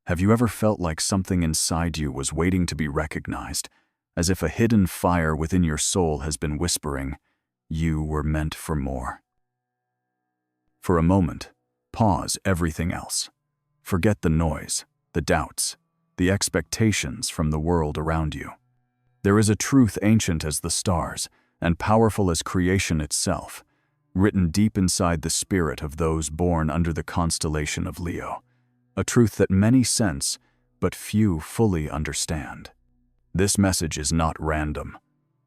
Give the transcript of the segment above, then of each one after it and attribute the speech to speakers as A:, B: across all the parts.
A: Have you ever felt like something inside you was waiting to be recognized, as if a hidden fire within your soul has been whispering, "You were meant for more"? For a moment, pause everything else. Forget the noise, the doubts, the expectations from the world around you. There is a truth ancient as the stars and powerful as creation itself, written deep inside the spirit of those born under the constellation of Leo, a truth that many sense but few fully understand. This message is not random.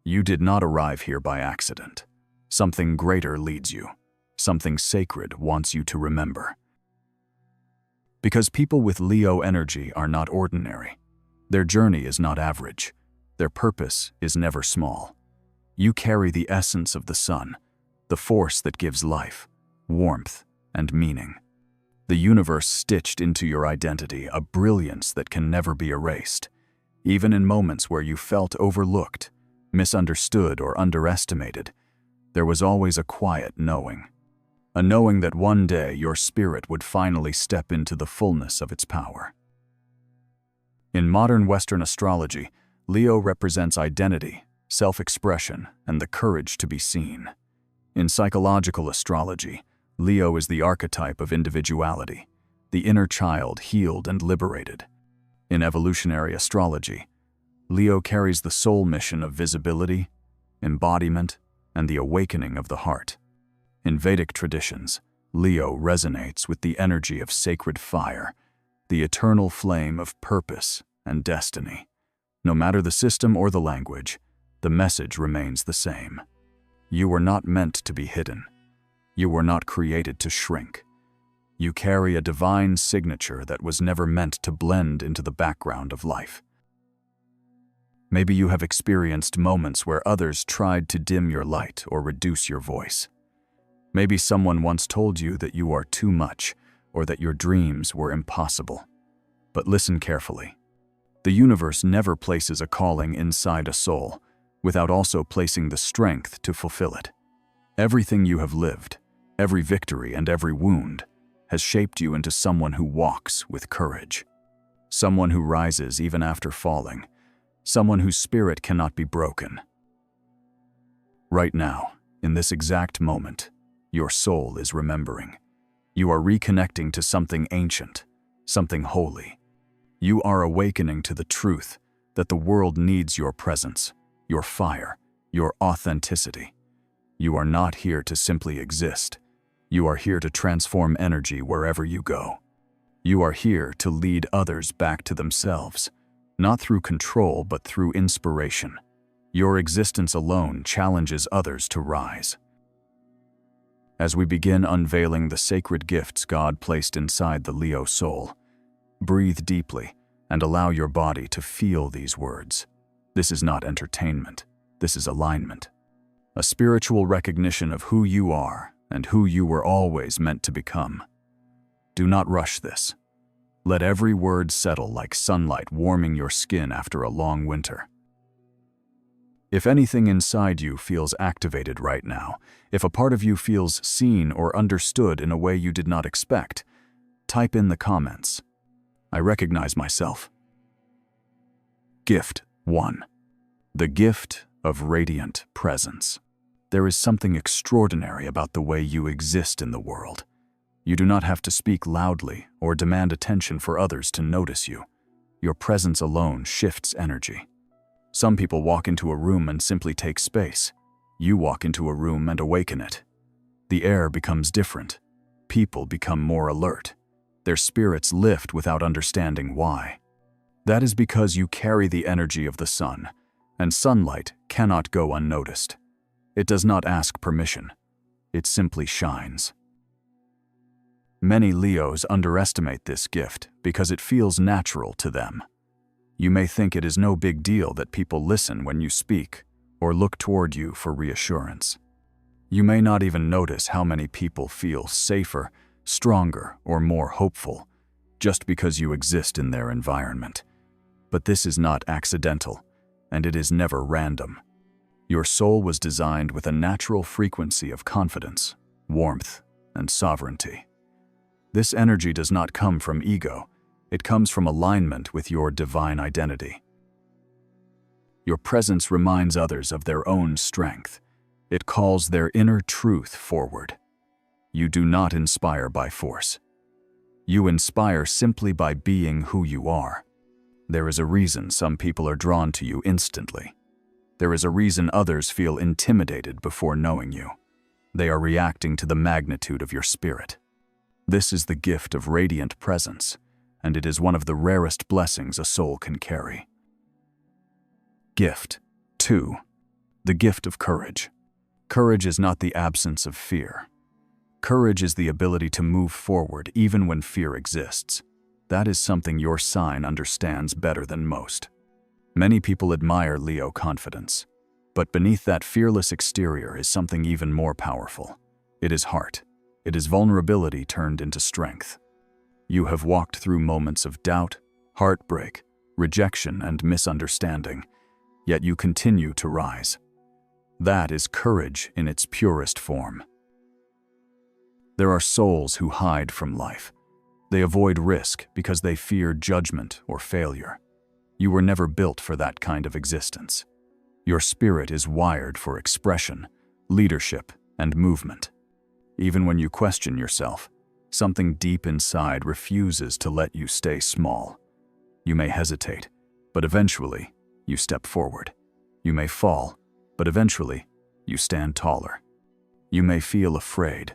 A: You did not arrive here by accident. Something greater leads you. Something sacred wants you to remember. Because people with Leo energy are not ordinary. Their journey is not average. Their purpose is never small. You carry the essence of the sun, the force that gives life, warmth, and meaning. The universe stitched into your identity, a brilliance that can never be erased. Even in moments where you felt overlooked, misunderstood, or underestimated, there was always a quiet knowing. A knowing that one day your spirit would finally step into the fullness of its power. In modern Western astrology, Leo represents identity, self-expression, and the courage to be seen. In psychological astrology, Leo is the archetype of individuality, the inner child healed and liberated. In evolutionary astrology, Leo carries the soul mission of visibility, embodiment, and the awakening of the heart. In Vedic traditions, Leo resonates with the energy of sacred fire, the eternal flame of purpose and destiny. No matter the system or the language, the message remains the same. You were not meant to be hidden. You were not created to shrink. You carry a divine signature that was never meant to blend into the background of life. Maybe you have experienced moments where others tried to dim your light or reduce your voice. Maybe someone once told you that you are too much or that your dreams were impossible. But listen carefully. The universe never places a calling inside a soul without also placing the strength to fulfill it. Everything you have lived, every victory and every wound, has shaped you into someone who walks with courage. Someone who rises even after falling. Someone whose spirit cannot be broken. Right now, in this exact moment, your soul is remembering. You are reconnecting to something ancient, something holy. You are awakening to the truth that the world needs your presence, your fire, your authenticity. You are not here to simply exist. You are here to transform energy wherever you go. You are here to lead others back to themselves, not through control but through inspiration. Your existence alone challenges others to rise. As we begin unveiling the sacred gifts God placed inside the Leo soul, breathe deeply and allow your body to feel these words. This is not entertainment. This is alignment. A spiritual recognition of who you are and who you were always meant to become. Do not rush this. Let every word settle like sunlight warming your skin after a long winter. If anything inside you feels activated right now, if a part of you feels seen or understood in a way you did not expect, type in the comments. I recognize myself. Gift 1. The gift of radiant presence. There is something extraordinary about the way you exist in the world. You do not have to speak loudly or demand attention for others to notice you. Your presence alone shifts energy. Some people walk into a room and simply take space. You walk into a room and awaken it. The air becomes different. People become more alert. Their spirits lift without understanding why. That is because you carry the energy of the sun, and sunlight cannot go unnoticed. It does not ask permission. It simply shines. Many Leos underestimate this gift because it feels natural to them. You may think it is no big deal that people listen when you speak or look toward you for reassurance. You may not even notice how many people feel safer, stronger, or more hopeful just because you exist in their environment. But this is not accidental, and it is never random. Your soul was designed with a natural frequency of confidence, warmth, and sovereignty. This energy does not come from ego. It comes from alignment with your divine identity. Your presence reminds others of their own strength. It calls their inner truth forward. You do not inspire by force. You inspire simply by being who you are. There is a reason some people are drawn to you instantly. There is a reason others feel intimidated before knowing you. They are reacting to the magnitude of your spirit. This is the gift of radiant presence, and it is one of the rarest blessings a soul can carry. Gift 2. The gift of courage. Courage is not the absence of fear. Courage is the ability to move forward even when fear exists. That is something your sign understands better than most. Many people admire Leo confidence, but beneath that fearless exterior is something even more powerful. It is heart. It is vulnerability turned into strength. You have walked through moments of doubt, heartbreak, rejection, and misunderstanding, yet you continue to rise. That is courage in its purest form. There are souls who hide from life. They avoid risk because they fear judgment or failure. You were never built for that kind of existence. Your spirit is wired for expression, leadership, and movement. Even when you question yourself, something deep inside refuses to let you stay small. You may hesitate, but eventually, you step forward. You may fall, but eventually, you stand taller. You may feel afraid,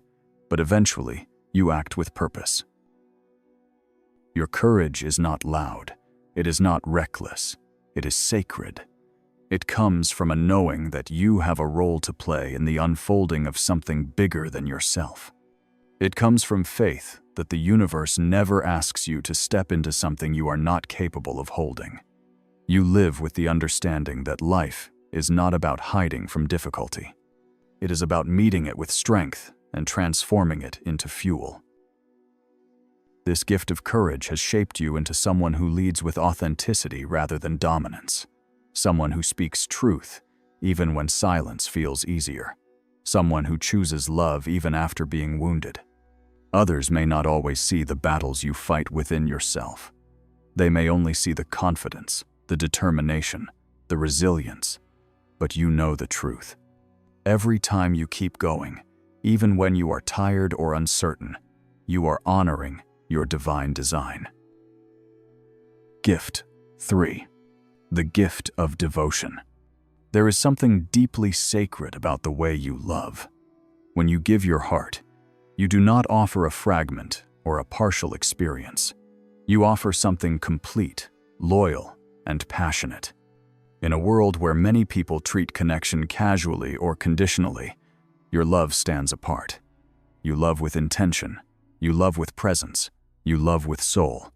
A: but eventually, you act with purpose. Your courage is not loud. It is not reckless. It is sacred. It comes from a knowing that you have a role to play in the unfolding of something bigger than yourself. It comes from faith that the universe never asks you to step into something you are not capable of holding. You live with the understanding that life is not about hiding from difficulty. It is about meeting it with strength and transforming it into fuel. This gift of courage has shaped you into someone who leads with authenticity rather than dominance. Someone who speaks truth, even when silence feels easier. Someone who chooses love even after being wounded. Others may not always see the battles you fight within yourself. They may only see the confidence, the determination, the resilience. But you know the truth. Every time you keep going, even when you are tired or uncertain, you are honoring your divine design. Gift 3. The gift of devotion. There is something deeply sacred about the way you love. When you give your heart, you do not offer a fragment or a partial experience. You offer something complete, loyal, and passionate. In a world where many people treat connection casually or conditionally, your love stands apart. You love with intention. You love with presence. You love with soul.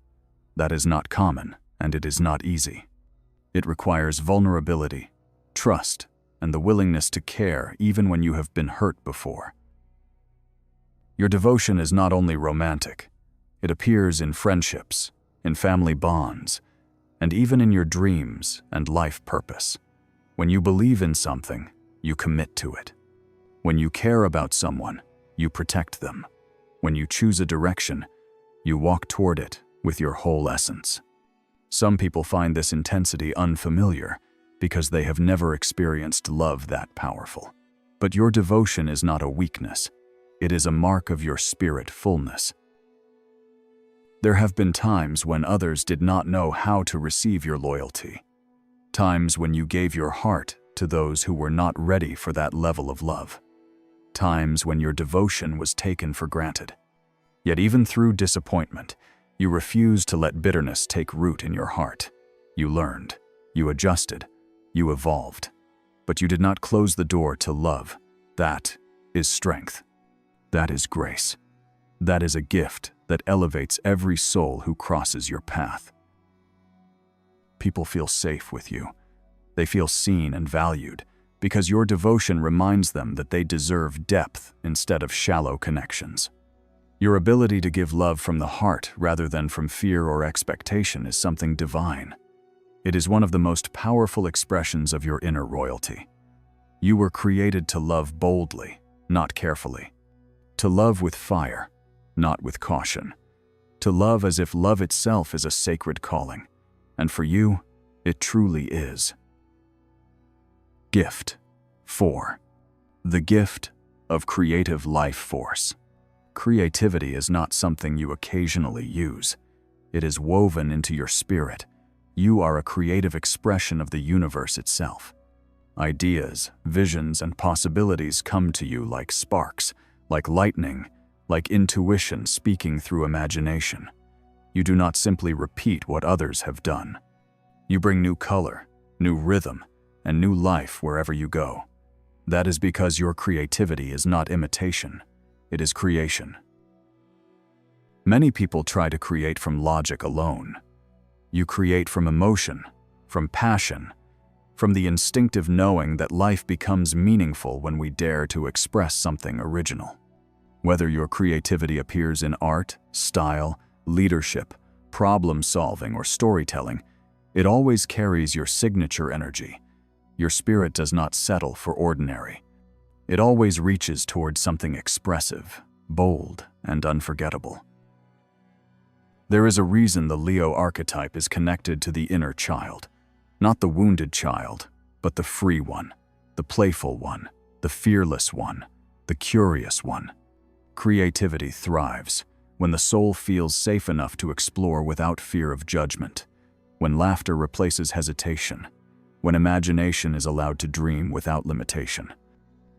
A: That is not common, and it is not easy. It requires vulnerability, trust, and the willingness to care even when you have been hurt before. Your devotion is not only romantic. It appears in friendships, in family bonds, and even in your dreams and life purpose. When you believe in something, you commit to it. When you care about someone, you protect them. When you choose a direction, you walk toward it with your whole essence. Some people find this intensity unfamiliar because they have never experienced love that powerful. But your devotion is not a weakness. It is a mark of your spirit fullness. There have been times when others did not know how to receive your loyalty. Times when you gave your heart to those who were not ready for that level of love. Times when your devotion was taken for granted. Yet even through disappointment, you refused to let bitterness take root in your heart. You learned, you adjusted, you evolved. But you did not close the door to love. That is strength. That is grace. That is a gift that elevates every soul who crosses your path. People feel safe with you. They feel seen and valued because your devotion reminds them that they deserve depth instead of shallow connections. Your ability to give love from the heart rather than from fear or expectation is something divine. It is one of the most powerful expressions of your inner royalty. You were created to love boldly, not carefully. To love with fire, not with caution. to love as if love itself is a sacred calling. And for you, it truly is. Gift 4. The gift of creative life force. Creativity is not something you occasionally use. It is woven into your spirit. You are a creative expression of the universe itself. Ideas, visions, and possibilities come to you like sparks, like lightning, like intuition speaking through imagination. You do not simply repeat what others have done. You bring new color, new rhythm, and new life wherever you go. That is because your creativity is not imitation, it is creation. Many people try to create from logic alone. You create from emotion, from passion, from the instinctive knowing that life becomes meaningful when we dare to express something original. Whether your creativity appears in art, style, leadership, problem-solving, or storytelling, it always carries your signature energy. Your spirit does not settle for ordinary. It always reaches towards something expressive, bold, and unforgettable. There is a reason the Leo archetype is connected to the inner child. Not the wounded child, but the free one, the playful one, the fearless one, the curious one. Creativity thrives when the soul feels safe enough to explore without fear of judgment, when laughter replaces hesitation, when imagination is allowed to dream without limitation.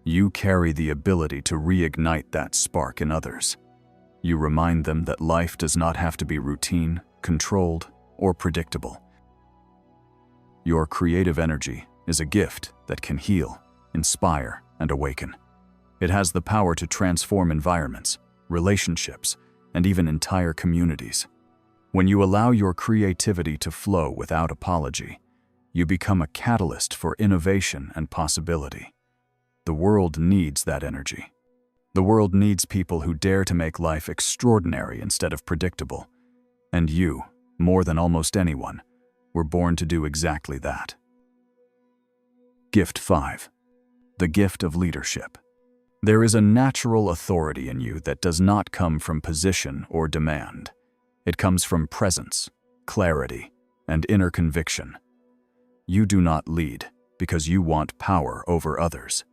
A: You carry the ability to reignite that spark in others. You remind them that life does not have to be routine, controlled, or predictable. Your creative energy is a gift that can heal, inspire, and awaken. It has the power to transform environments, relationships, and even entire communities. When you allow your creativity to flow without apology, you become a catalyst for innovation and possibility. The world needs that energy. The world needs people who dare to make life extraordinary instead of predictable. And you, more than almost anyone, were born to do exactly that. Gift 5. The gift of leadership. There is a natural authority in you that does not come from position or demand. It comes from presence, clarity, and inner conviction. You do not lead because you want power over others.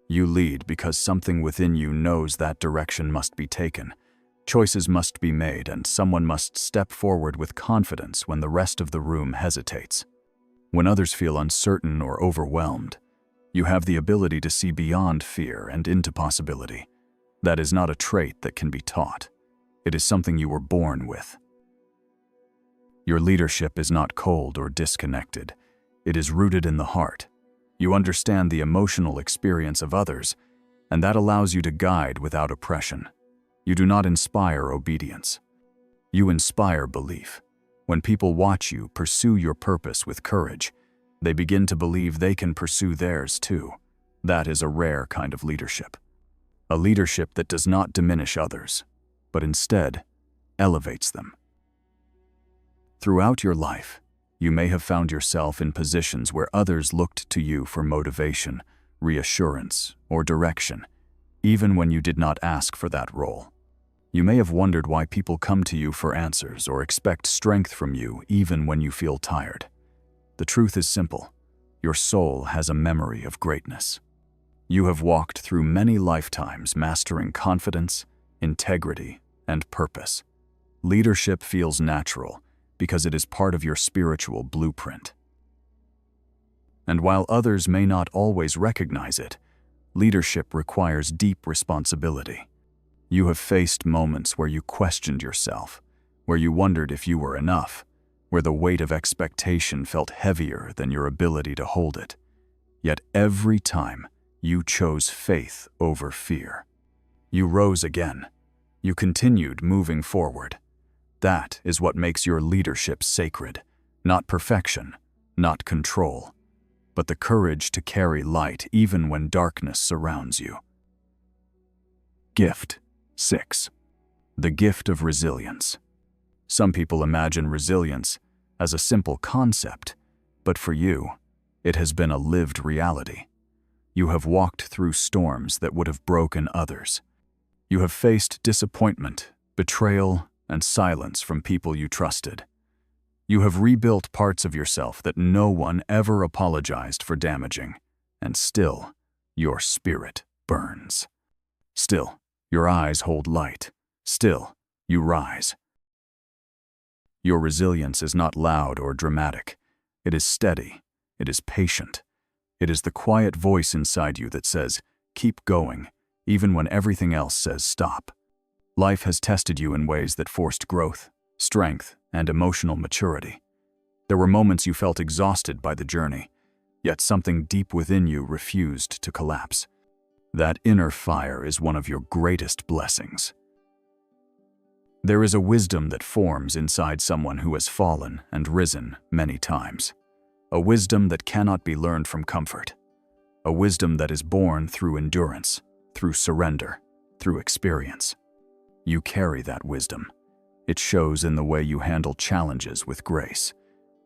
A: You lead because something within you knows that direction must be taken. Choices must be made, and someone must step forward with confidence when the rest of the room hesitates. When others feel uncertain or overwhelmed, you have the ability to see beyond fear and into possibility. That is not a trait that can be taught. It is something you were born with. Your leadership is not cold or disconnected. It is rooted in the heart. You understand the emotional experience of others, and that allows you to guide without oppression. You do not inspire obedience. You inspire belief. When people watch you pursue your purpose with courage, they begin to believe they can pursue theirs too. That is a rare kind of leadership. A leadership that does not diminish others, but instead elevates them. Throughout your life, you may have found yourself in positions where others looked to you for motivation, reassurance, or direction, even when you did not ask for that role. You may have wondered why people come to you for answers or expect strength from you even when you feel tired. The truth is simple. Your soul has a memory of greatness. You have walked through many lifetimes mastering confidence, integrity, and purpose. Leadership feels natural because it is part of your spiritual blueprint. And while others may not always recognize it, leadership requires deep responsibility. You have faced moments where you questioned yourself, where you wondered if you were enough, where the weight of expectation felt heavier than your ability to hold it. Yet every time, you chose faith over fear. You rose again. You continued moving forward. That is what makes your leadership sacred, not perfection, not control, but the courage to carry light even when darkness surrounds you. Gift 6. The gift of resilience. Some people imagine resilience as a simple concept, but for you, it has been a lived reality. You have walked through storms that would have broken others. You have faced disappointment, betrayal, and silence from people you trusted. You have rebuilt parts of yourself that no one ever apologized for damaging, and still, your spirit burns. Still, your eyes hold light. Still, you rise. Your resilience is not loud or dramatic. It is steady. It is patient. It is the quiet voice inside you that says, keep going, even when everything else says stop. Life has tested you in ways that forced growth, strength, and emotional maturity. There were moments you felt exhausted by the journey, yet something deep within you refused to collapse. That inner fire is one of your greatest blessings. There is a wisdom that forms inside someone who has fallen and risen many times. A wisdom that cannot be learned from comfort. A wisdom that is born through endurance, through surrender, through experience. You carry that wisdom. It shows in the way you handle challenges with grace.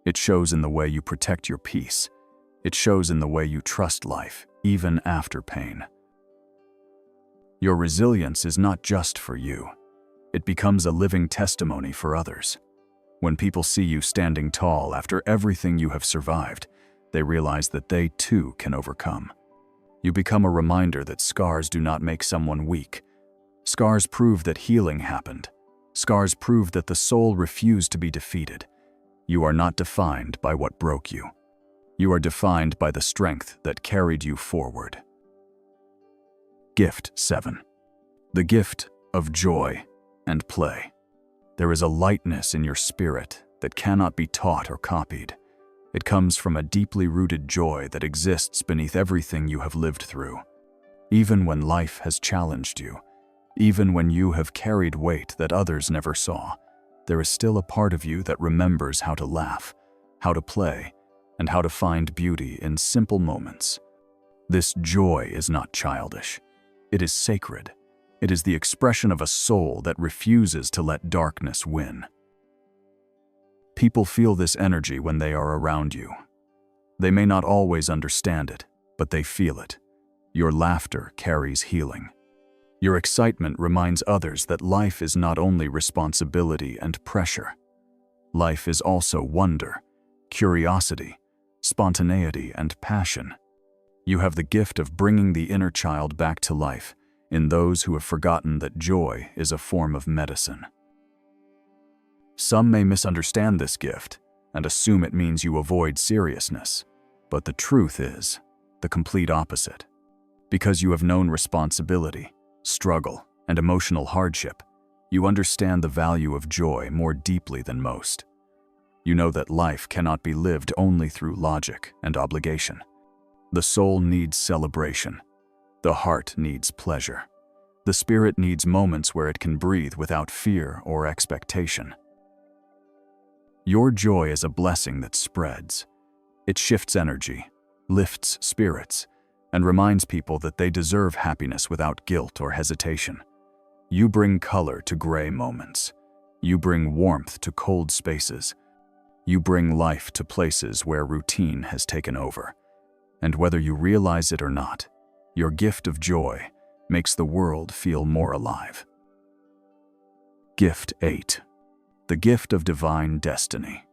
A: It shows in the way you protect your peace. It shows in the way you trust life, even after pain. Your resilience is not just for you. It becomes a living testimony for others. When people see you standing tall after everything you have survived, they realize that they too can overcome. You become a reminder that scars do not make someone weak. Scars prove that healing happened. Scars prove that the soul refused to be defeated. You are not defined by what broke you. You are defined by the strength that carried you forward. Gift 7. The gift of joy and play. There is a lightness in your spirit that cannot be taught or copied. It comes from a deeply rooted joy that exists beneath everything you have lived through. Even when life has challenged you, even when you have carried weight that others never saw, there is still a part of you that remembers how to laugh, how to play, and how to find beauty in simple moments. This joy is not childish. It is sacred. It is the expression of a soul that refuses to let darkness win. People feel this energy when they are around you. They may not always understand it, but they feel it. Your laughter carries healing. Your excitement reminds others that life is not only responsibility and pressure. Life is also wonder, curiosity, spontaneity, and passion. You have the gift of bringing the inner child back to life in those who have forgotten that joy is a form of medicine. Some may misunderstand this gift and assume it means you avoid seriousness, but the truth is the complete opposite. Because you have known responsibility, struggle, and emotional hardship, you understand the value of joy more deeply than most. You know that life cannot be lived only through logic and obligation. The soul needs celebration. The heart needs pleasure. The spirit needs moments where it can breathe without fear or expectation. Your joy is a blessing that spreads. It shifts energy, lifts spirits, and reminds people that they deserve happiness without guilt or hesitation. You bring color to gray moments. You bring warmth to cold spaces. You bring life to places where routine has taken over. And whether you realize it or not, your gift of joy makes the world feel more alive. Gift 8. The gift of divine destiny.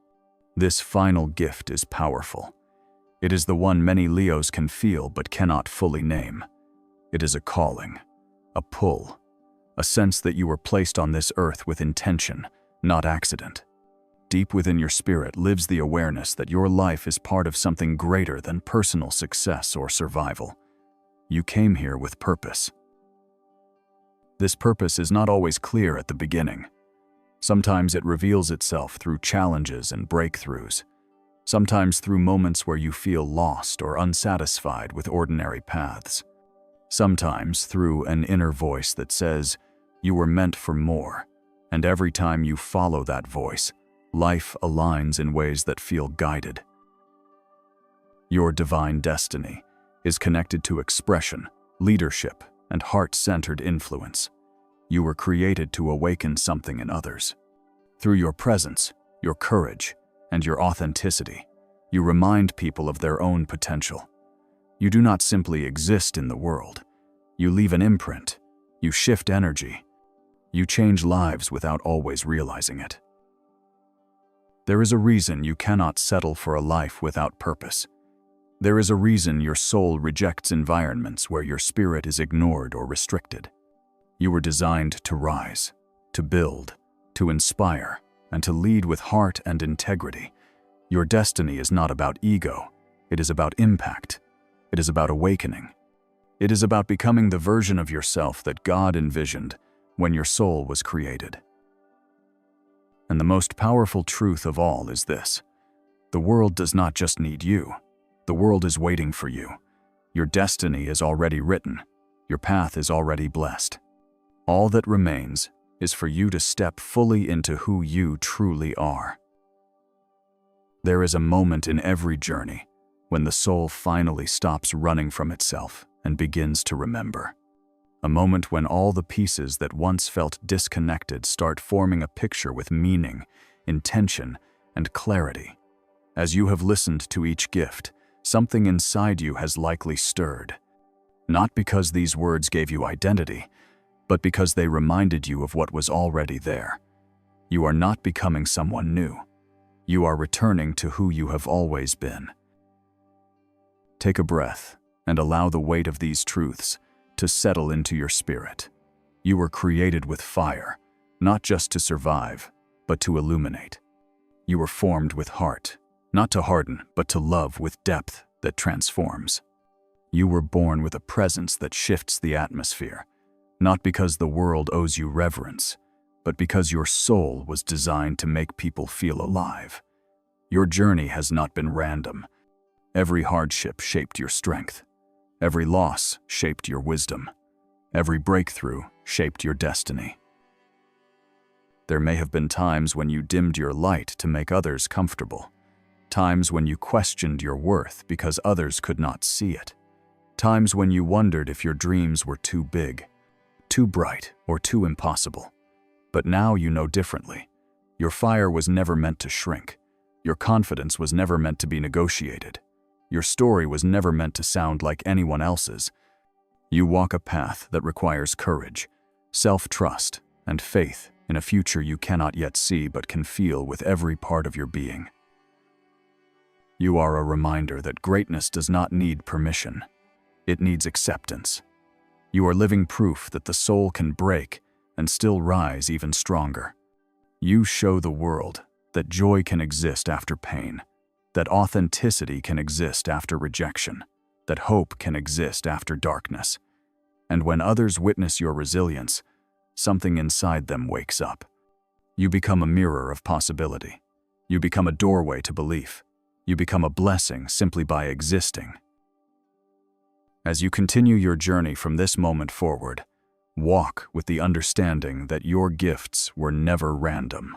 A: This final gift is powerful. It is the one many Leos can feel but cannot fully name. It is a calling, a pull, a sense that you were placed on this earth with intention, not accident. Deep within your spirit lives the awareness that your life is part of something greater than personal success or survival. You came here with purpose. This purpose is not always clear at the beginning. Sometimes it reveals itself through challenges and breakthroughs. Sometimes through moments where you feel lost or unsatisfied with ordinary paths. Sometimes through an inner voice that says, you were meant for more, and every time you follow that voice, life aligns in ways that feel guided. Your divine destiny is connected to expression, leadership, and heart-centered influence. You were created to awaken something in others. Through your presence, your courage, and your authenticity, you remind people of their own potential. You do not simply exist in the world. You leave an imprint. You shift energy. You change lives without always realizing it. There is a reason you cannot settle for a life without purpose. There is a reason your soul rejects environments where your spirit is ignored or restricted. You were designed to rise, to build, to inspire, and to lead with heart and integrity. Your destiny is not about ego. It is about impact. It is about awakening. It is about becoming the version of yourself that God envisioned when your soul was created. And the most powerful truth of all is this: the world does not just need you. The world is waiting for you. Your destiny is already written. Your path is already blessed. All that remains is for you to step fully into who you truly are. There is a moment in every journey when the soul finally stops running from itself and begins to remember. A moment when all the pieces that once felt disconnected start forming a picture with meaning, intention, and clarity. As you have listened to each gift, something inside you has likely stirred. Not because these words gave you identity, but because they reminded you of what was already there. You are not becoming someone new. You are returning to who you have always been. Take a breath and allow the weight of these truths to settle into your spirit. You were created with fire, not just to survive, but to illuminate. You were formed with heart, not to harden, but to love with depth that transforms. You were born with a presence that shifts the atmosphere, not because the world owes you reverence, but because your soul was designed to make people feel alive. Your journey has not been random. Every hardship shaped your strength. Every loss shaped your wisdom. Every breakthrough shaped your destiny. There may have been times when you dimmed your light to make others comfortable. Times when you questioned your worth because others could not see it. Times when you wondered if your dreams were too big, too bright, or too impossible. But now you know differently. Your fire was never meant to shrink. Your confidence was never meant to be negotiated. Your story was never meant to sound like anyone else's. You walk a path that requires courage, self-trust, and faith in a future you cannot yet see but can feel with every part of your being. You are a reminder that greatness does not need permission. It needs acceptance. You are living proof that the soul can break and still rise even stronger. You show the world that joy can exist after pain, that authenticity can exist after rejection, that hope can exist after darkness. And when others witness your resilience, something inside them wakes up. You become a mirror of possibility. You become a doorway to belief. You become a blessing simply by existing. As you continue your journey from this moment forward, walk with the understanding that your gifts were never random.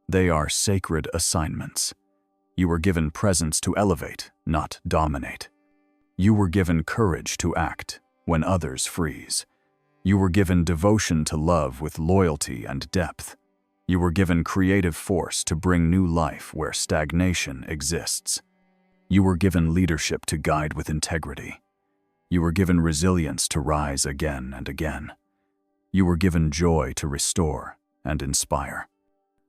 A: They are sacred assignments. You were given presence to elevate, not dominate. You were given courage to act when others freeze. You were given devotion to love with loyalty and depth. You were given creative force to bring new life where stagnation exists. You were given leadership to guide with integrity. You were given resilience to rise again and again. You were given joy to restore and inspire.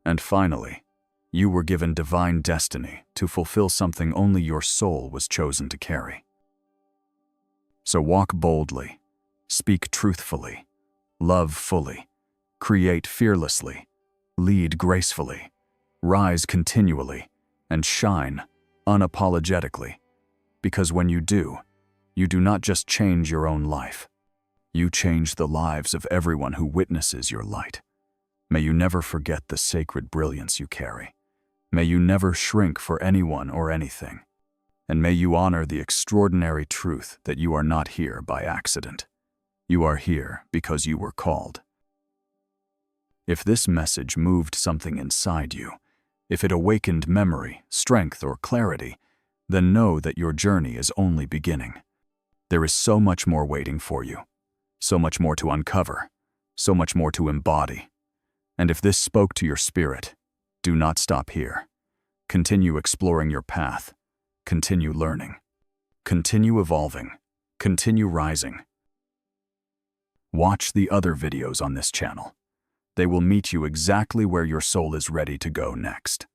A: And finally, you were given divine destiny to fulfill something only your soul was chosen to carry. So walk boldly, speak truthfully, love fully, create fearlessly, lead gracefully, rise continually, and shine unapologetically. Because when you do not just change your own life, you change the lives of everyone who witnesses your light. May you never forget the sacred brilliance you carry. May you never shrink for anyone or anything. And may you honor the extraordinary truth that you are not here by accident. You are here because you were called. If this message moved something inside you, if it awakened memory, strength, or clarity, then know that your journey is only beginning. There is so much more waiting for you, so much more to uncover, so much more to embody. And if this spoke to your spirit, do not stop here. Continue exploring your path. Continue learning. Continue evolving. Continue rising. Watch the other videos on this channel. They will meet you exactly where your soul is ready to go next.